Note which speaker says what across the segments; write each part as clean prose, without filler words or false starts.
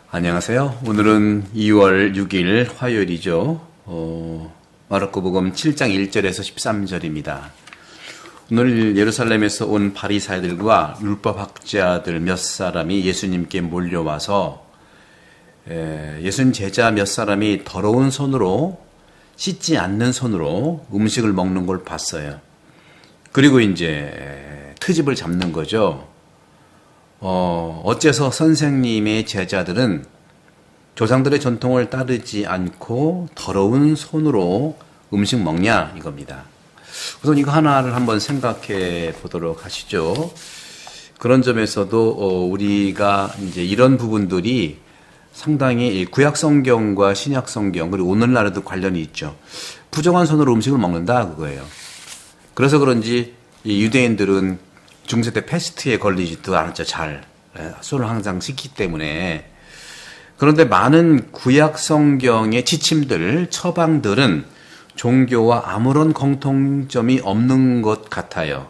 Speaker 1: 안녕하세요. 오늘은 2월 6일 화요일이죠. 마르코복음 7장 1절에서 13절입니다. 오늘 예루살렘에서 온 바리사이들과 율법학자들 몇 사람이 예수님께 몰려와서 예수님 제자 몇 사람이 더러운 손으로 씻지 않는 손으로 음식을 먹는 걸 봤어요. 그리고 이제 트집을 잡는 거죠. 어째서 선생님의 제자들은 조상들의 전통을 따르지 않고 더러운 손으로 음식 먹냐 이겁니다. 우선 이거 하나를 한번 생각해 보도록 하시죠. 그런 점에서도 우리가 이제 이런 부분들이 상당히 구약 성경과 신약 성경 그리고 오늘날에도 관련이 있죠. 부정한 손으로 음식을 먹는다 그거예요. 그래서 그런지 이 유대인들은 중세 때 패스트에 걸리지도 않았죠. 잘 손을 항상 씻기 때문에. 그런데 많은 구약 성경의 지침들, 처방들은 종교와 아무런 공통점이 없는 것 같아요.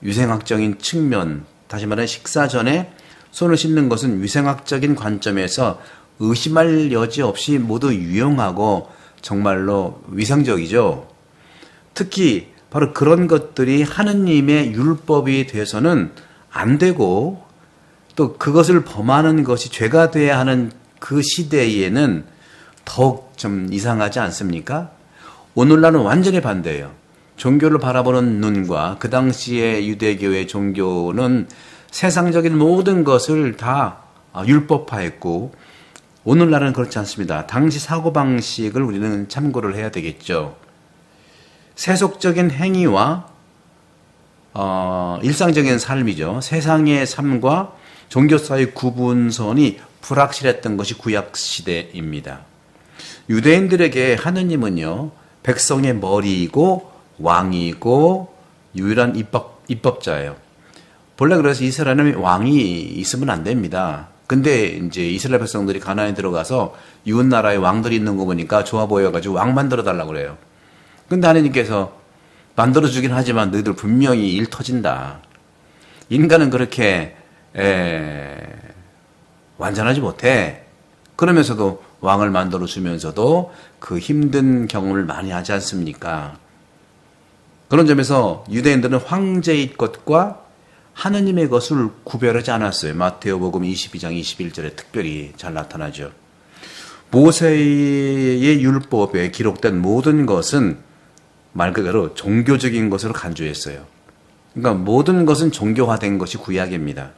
Speaker 1: 위생학적인 측면, 다시 말해 식사 전에 손을 씻는 것은 위생학적인 관점에서 의심할 여지 없이 모두 유용하고 정말로 위생적이죠. 특히 바로 그런 것들이 하느님의 율법이 돼서는 안 되고 또 그것을 범하는 것이 죄가 돼야 하는 그 시대에는 더욱 좀 이상하지 않습니까? 오늘날은 완전히 반대예요. 종교를 바라보는 눈과 그 당시의 유대교의 종교는 세상적인 모든 것을 다 율법화했고 오늘날은 그렇지 않습니다. 당시 사고방식을 우리는 참고를 해야 되겠죠. 세속적인 행위와 일상적인 삶이죠. 세상의 삶과 종교 사이의 구분선이 불확실했던 것이 구약 시대입니다. 유대인들에게 하느님은요, 백성의 머리이고 왕이고 유일한 입법자예요. 본래 그래서 이스라엘은 왕이 있으면 안 됩니다. 근데 이제 이스라엘 백성들이 가나안에 들어가서 이웃 나라에 왕들이 있는 거 보니까 좋아 보여가지고 왕 만들어 달라고 그래요. 근데 하느님께서 만들어주긴 하지만 너희들 분명히 일 터진다. 인간은 그렇게 완전하지 못해. 그러면서도 왕을 만들어주면서도 그 힘든 경험을 많이 하지 않습니까? 그런 점에서 유대인들은 황제의 것과 하느님의 것을 구별하지 않았어요. 마태오복음 22장 21절에 특별히 잘 나타나죠. 모세의 율법에 기록된 모든 것은 말 그대로 종교적인 것으로 간주했어요. 그러니까 모든 것은 종교화된 것이 구약입니다.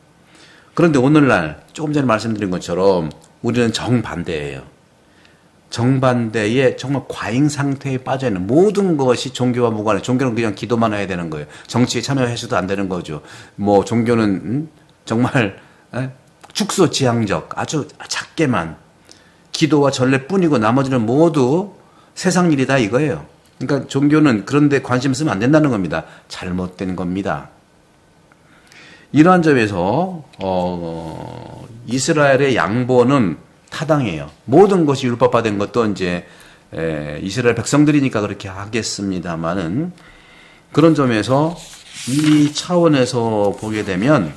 Speaker 1: 그런데 오늘날 조금 전에 말씀드린 것처럼 우리는 정반대예요. 정반대에 정말 과잉 상태에 빠져있는 모든 것이 종교와 무관해. 종교는 그냥 기도만 해야 되는 거예요. 정치에 참여해서도 안 되는 거죠. 뭐 종교는 정말 축소지향적 아주 작게만 기도와 전례뿐이고 나머지는 모두 세상 일이다 이거예요. 그러니까 종교는 그런 데 관심 쓰면 안 된다는 겁니다. 잘못된 겁니다. 이러한 점에서 이스라엘의 양보는 타당해요. 모든 것이 율법화된 것도 이제 이스라엘 백성들이니까 그렇게 하겠습니다만은 그런 점에서 이 차원에서 보게 되면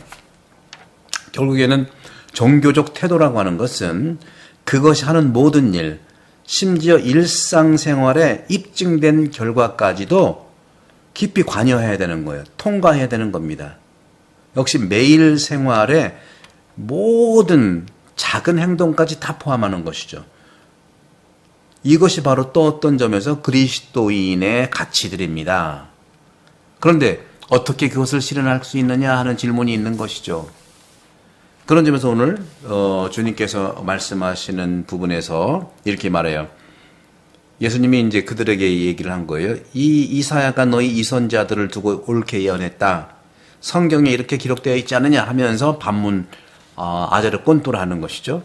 Speaker 1: 결국에는 종교적 태도라고 하는 것은 그것이 하는 모든 일, 심지어 일상생활에 입증된 결과까지도 깊이 관여해야 되는 거예요. 통과해야 되는 겁니다. 역시 매일 생활에 모든 작은 행동까지 다 포함하는 것이죠. 이것이 바로 또 어떤 점에서 그리스도인의 가치들입니다. 그런데 어떻게 그것을 실현할 수 있느냐 하는 질문이 있는 것이죠. 그런 점에서 오늘 주님께서 말씀하시는 부분에서 이렇게 말해요. 예수님이 이제 그들에게 얘기를 한 거예요. 이 이사야가 너희 이선자들을 두고 옳게 예언했다. 성경에 이렇게 기록되어 있지 않느냐 하면서 반문 아자르 꼰또를 하는 것이죠.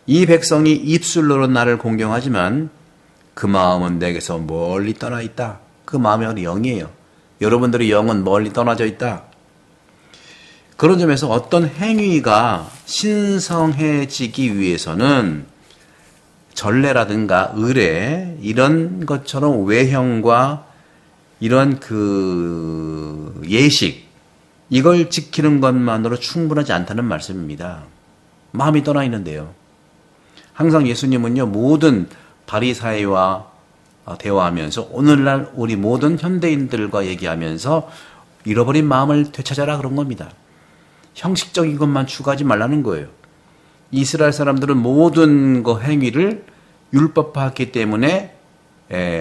Speaker 1: 이 백성이 입술로는 나를 공경하지만 그 마음은 내게서 멀리 떠나 있다. 그 마음이 영이에요. 여러분들의 영은 멀리 떠나져 있다. 그런 점에서 어떤 행위가 신성해지기 위해서는 전례라든가 의례 이런 것처럼 외형과 이런 그 예식 이걸 지키는 것만으로 충분하지 않다는 말씀입니다. 마음이 떠나 있는데요. 항상 예수님은요, 모든 바리사이와 대화하면서 오늘날 우리 모든 현대인들과 얘기하면서 잃어버린 마음을 되찾아라 그런 겁니다. 형식적인 것만 추구하지 말라는 거예요. 이스라엘 사람들은 모든 그 행위를 율법화했기 때문에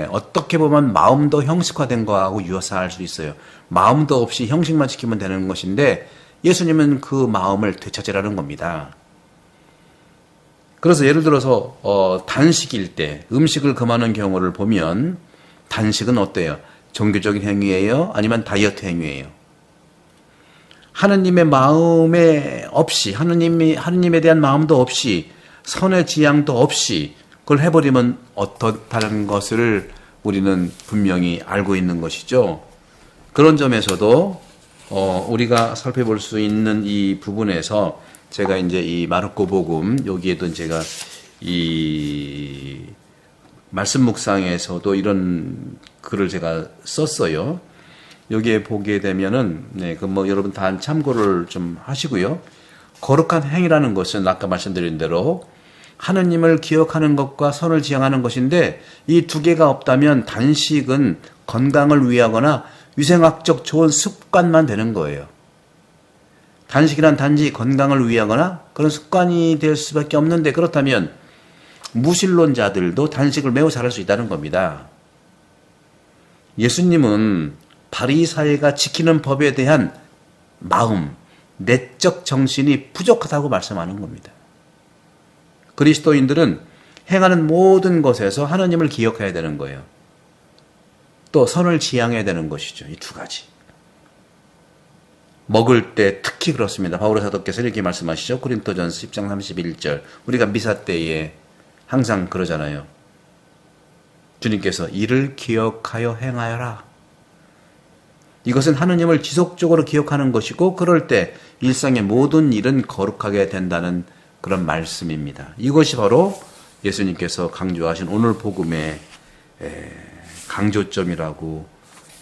Speaker 1: 어떻게 보면 마음도 형식화된 거하고 유사할 수 있어요. 마음도 없이 형식만 지키면 되는 것인데 예수님은 그 마음을 되찾으라는 겁니다. 그래서 예를 들어서 단식일 때 음식을 금하는 경우를 보면 단식은 어때요? 종교적인 행위예요? 아니면 다이어트 행위예요? 하느님의 마음에 없이 하느님에 대한 마음도 없이 선의 지향도 없이 그걸 해버리면 어떻다는 것을 우리는 분명히 알고 있는 것이죠. 그런 점에서도 우리가 살펴볼 수 있는 이 부분에서 제가 이제 이 마르코 복음 여기에도 제가 이 말씀 묵상에서도 이런 글을 제가 썼어요. 여기에 보게 되면은 여러분 다 참고를 좀 하시고요. 거룩한 행위라는 것은 아까 말씀드린 대로 하느님을 기억하는 것과 선을 지향하는 것인데 이 두 개가 없다면 단식은 건강을 위하거나 위생학적 좋은 습관만 되는 거예요. 단식이란 단지 건강을 위하거나 그런 습관이 될 수밖에 없는데 그렇다면 무신론자들도 단식을 매우 잘할 수 있다는 겁니다. 예수님은 바리사이가 지키는 법에 대한 마음, 내적 정신이 부족하다고 말씀하는 겁니다. 그리스도인들은 행하는 모든 것에서 하나님을 기억해야 되는 거예요. 또 선을 지향해야 되는 것이죠. 이 두 가지. 먹을 때 특히 그렇습니다. 바울 사도께서 이렇게 말씀하시죠. 고린도전서 10장 31절. 우리가 미사 때에 항상 그러잖아요. 주님께서 이를 기억하여 행하여라. 이것은 하느님을 지속적으로 기억하는 것이고 그럴 때 일상의 모든 일은 거룩하게 된다는 그런 말씀입니다. 이것이 바로 예수님께서 강조하신 오늘 복음의 강조점이라고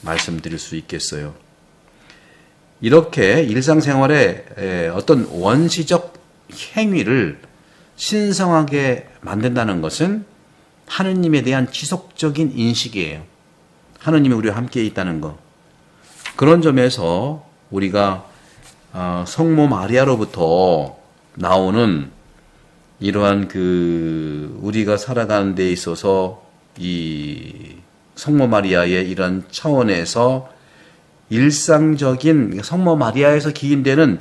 Speaker 1: 말씀드릴 수 있겠어요. 이렇게 일상생활에 어떤 원시적 행위를 신성하게 만든다는 것은 하느님에 대한 지속적인 인식이에요. 하느님이 우리와 함께 있다는 것. 그런 점에서 우리가 성모 마리아로부터 나오는 이러한 우리가 살아가는 데 있어서 이 성모 마리아의 이런 차원에서 일상적인 성모 마리아에서 기인되는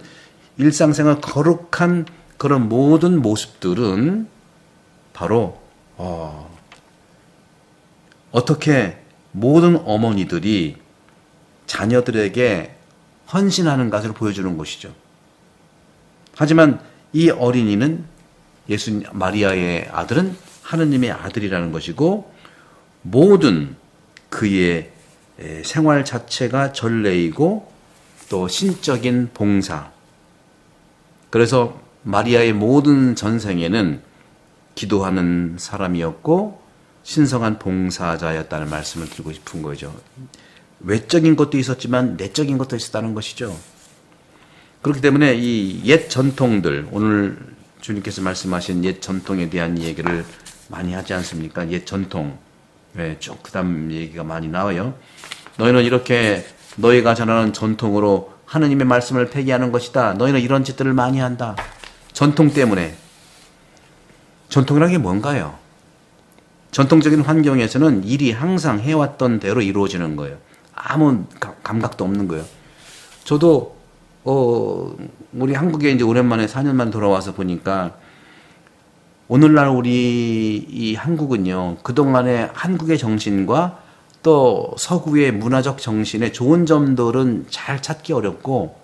Speaker 1: 일상생활 거룩한 그런 모든 모습들은 바로 어떻게 모든 어머니들이 자녀들에게 헌신하는 것을 보여주는 것이죠. 하지만 이 어린이는 마리아의 아들은 하느님의 아들이라는 것이고 모든 그의 생활 자체가 전례이고 또 신적인 봉사. 그래서 마리아의 모든 전생에는 기도하는 사람이었고 신성한 봉사자였다는 말씀을 드리고 싶은 거죠. 외적인 것도 있었지만 내적인 것도 있었다는 것이죠. 그렇기 때문에 이 옛 전통들, 오늘 주님께서 말씀하신 옛 전통에 대한 얘기를 많이 하지 않습니까? 옛 전통. 쭉 그다음 얘기가 많이 나와요. 너희는 이렇게 너희가 전하는 전통으로 하느님의 말씀을 폐기하는 것이다. 너희는 이런 짓들을 많이 한다. 전통 때문에. 전통이라는 게 뭔가요? 전통적인 환경에서는 일이 항상 해왔던 대로 이루어지는 거예요. 아무 감각도 없는 거예요. 저도 우리 한국에 이제 오랜만에 4년 만에 돌아와서 보니까 오늘날 우리 이 한국은요, 그동안의 한국의 정신과 또 서구의 문화적 정신의 좋은 점들은 잘 찾기 어렵고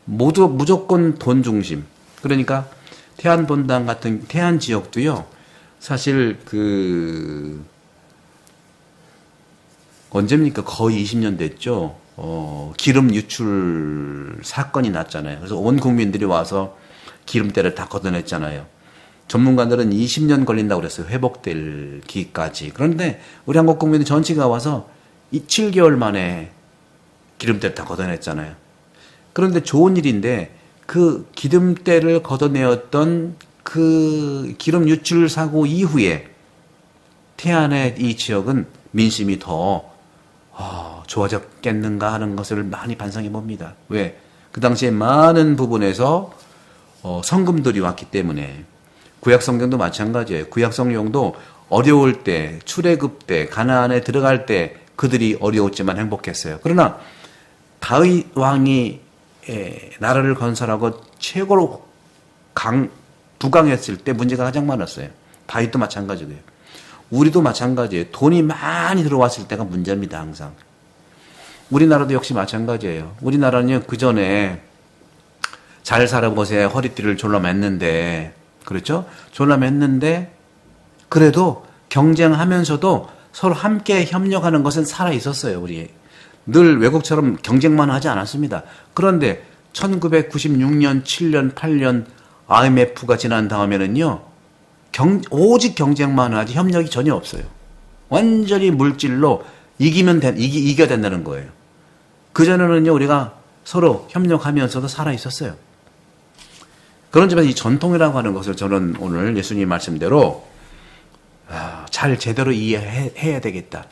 Speaker 1: 모두 무조건 돈 중심. 그러니까 태안본당 같은 태안 지역도요, 사실 언제입니까? 거의 20년 됐죠. 기름 유출 사건이 났잖아요. 그래서 온 국민들이 와서 기름때를 다 걷어냈잖아요. 전문가들은 20년 걸린다고 그랬어요. 회복될 기까지. 그런데 우리 한국 국민들 전체가 와서 7개월 만에 기름때를 다 걷어냈잖아요. 그런데 좋은 일인데 그 기름때를 걷어내었던 그 기름 유출 사고 이후에 태안의 이 지역은 민심이 더 좋아졌겠는가 하는 것을 많이 반성해 봅니다. 왜? 그 당시에 많은 부분에서 성금들이 왔기 때문에. 구약 성경도 마찬가지예요. 구약 성경도 어려울 때, 출애굽 때, 가나안에 들어갈 때 그들이 어려웠지만 행복했어요. 그러나 다윗 왕이 나라를 건설하고 최고로 부강했을 때 문제가 가장 많았어요. 다윗도 마찬가지고요. 우리도 마찬가지예요. 돈이 많이 들어왔을 때가 문제입니다. 항상. 우리나라도 역시 마찬가지예요. 우리나라는 그 전에 잘 살아보세요. 허리띠를 졸라맸는데, 그렇죠? 졸라맸는데 그래도 경쟁하면서도 서로 함께 협력하는 것은 살아 있었어요. 우리 늘 외국처럼 경쟁만 하지 않았습니다. 그런데 1996년, 7년, 8년 IMF가 지난 다음에는요, 오직 경쟁만 하지 협력이 전혀 없어요. 완전히 물질로 이겨야 된다는 거예요. 그전에는요, 우리가 서로 협력하면서도 살아 있었어요. 그런 점에서 이 전통이라고 하는 것을 저는 오늘 예수님 말씀대로 잘 제대로 이해해야 되겠다.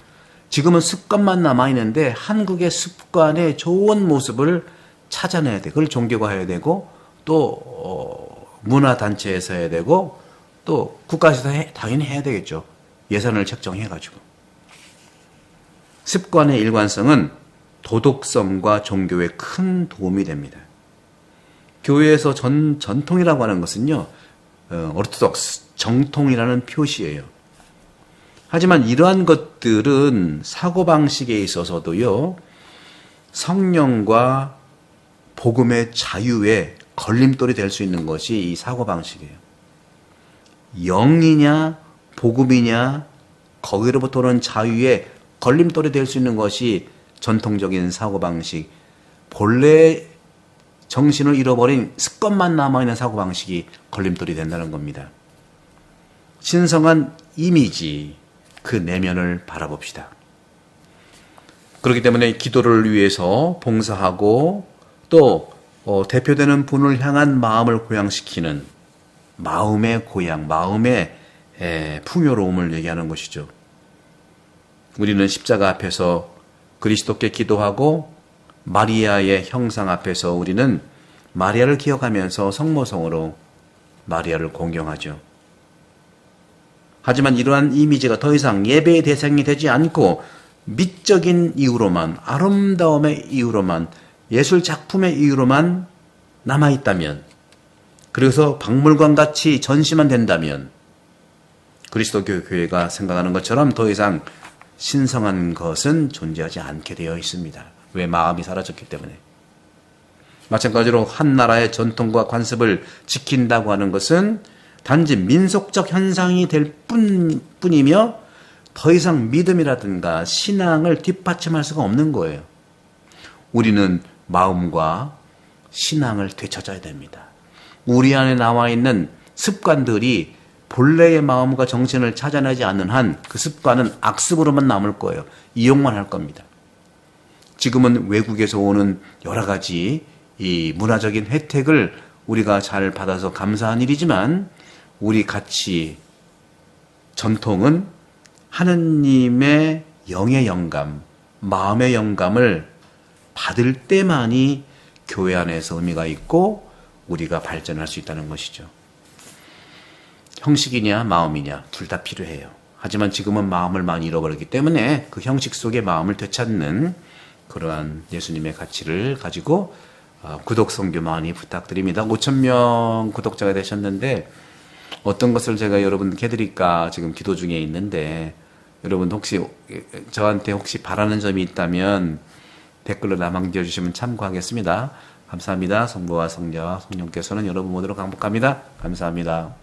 Speaker 1: 지금은 습관만 남아있는데 한국의 습관의 좋은 모습을 찾아내야 돼. 그걸 종교화해야 되고 또 문화단체에서 해야 되고 또 국가에서 당연히 해야 되겠죠. 예산을 책정해가지고. 습관의 일관성은 도덕성과 종교에 큰 도움이 됩니다. 교회에서 전통이라고 하는 것은요, 오르토독스, 정통이라는 표시예요. 하지만 이러한 것들은 사고방식에 있어서도요, 성령과 복음의 자유에 걸림돌이 될 수 있는 것이 이 사고방식이에요. 영이냐, 복음이냐, 거기로부터 오는 자유에 걸림돌이 될 수 있는 것이 전통적인 사고방식, 본래 정신을 잃어버린 습관만 남아있는 사고방식이 걸림돌이 된다는 겁니다. 신성한 이미지, 그 내면을 바라봅시다. 그렇기 때문에 기도를 위해서 봉사하고 또 대표되는 분을 향한 마음을 고양시키는 마음의 고양, 마음의 풍요로움을 얘기하는 것이죠. 우리는 십자가 앞에서 그리스도께 기도하고 마리아의 형상 앞에서 우리는 마리아를 기억하면서 성모성으로 마리아를 공경하죠. 하지만 이러한 이미지가 더 이상 예배의 대상이 되지 않고 미적인 이유로만, 아름다움의 이유로만, 예술 작품의 이유로만 남아있다면, 그래서 박물관 같이 전시만 된다면 그리스도교 교회가 생각하는 것처럼 더 이상 신성한 것은 존재하지 않게 되어 있습니다. 왜? 마음이 사라졌기 때문에. 마찬가지로 한 나라의 전통과 관습을 지킨다고 하는 것은 단지 민속적 현상이 될 뿐이며 더 이상 믿음이라든가 신앙을 뒷받침할 수가 없는 거예요. 우리는 마음과 신앙을 되찾아야 됩니다. 우리 안에 나와 있는 습관들이 본래의 마음과 정신을 찾아내지 않는 한 그 습관은 악습으로만 남을 거예요. 이용만 할 겁니다. 지금은 외국에서 오는 여러 가지 이 문화적인 혜택을 우리가 잘 받아서 감사한 일이지만 우리 가치, 전통은 하느님의 영의 영감, 마음의 영감을 받을 때만이 교회 안에서 의미가 있고 우리가 발전할 수 있다는 것이죠. 형식이냐 마음이냐 둘 다 필요해요. 하지만 지금은 마음을 많이 잃어버렸기 때문에 그 형식 속에 마음을 되찾는 그러한 예수님의 가치를 가지고 구독 선교 많이 부탁드립니다. 5,000명 구독자가 되셨는데 어떤 것을 제가 여러분께 해드릴까 지금 기도 중에 있는데 여러분 혹시 저한테 혹시 바라는 점이 있다면 댓글로 남겨주시면 참고하겠습니다. 감사합니다. 성부와 성자와 성령께서는 여러분 모두로 강복합니다. 감사합니다.